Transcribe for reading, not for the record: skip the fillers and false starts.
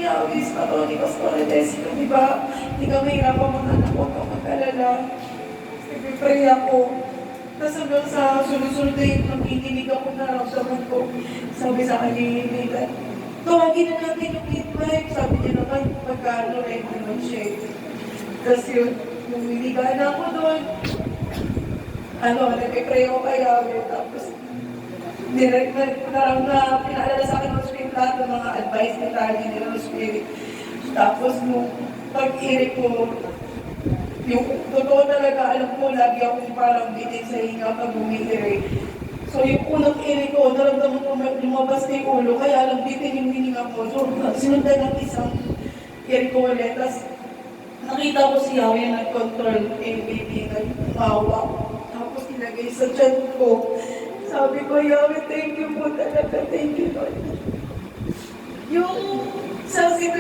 Yahweh, Patonikas, Cortes, di ba? Hindi ka mahirapan mga anak ko, huwag kang mag-alala. Nag-pray ako. Tapos hanggang sa sunod-sunod na yung nakikinig ako, naramdaman ko. Sabi sa kanya yung Nathan, tawagin na natin yung midwife. Sabi niya naman, pagkano, like naman siya. Tapos yun, nung hiniga na ako doon, nag-pray ako kay Yahweh. Tapos, pinaalala sa akin ng Spirit lahat ng mga advice ni Tani nila ng Spirit. Tapos, nung pag-irik ko, yung totoo talaga, alam ko, lagi akong parang bitin sa hinga pag umiirik. So, yung unang irik ko, naramdaman ko lumabas na yung ulo, kaya alam bitin yung hininga ko. So, sinundan ng isang irik ko ulit. Tapos, nakita ko si Yahweh na nag-control yung baby na umawa. Tapos, nilagay sa tiyan ko. Sabi ko, Yahweh, thank you po talaga. Thank you, Lord. Yung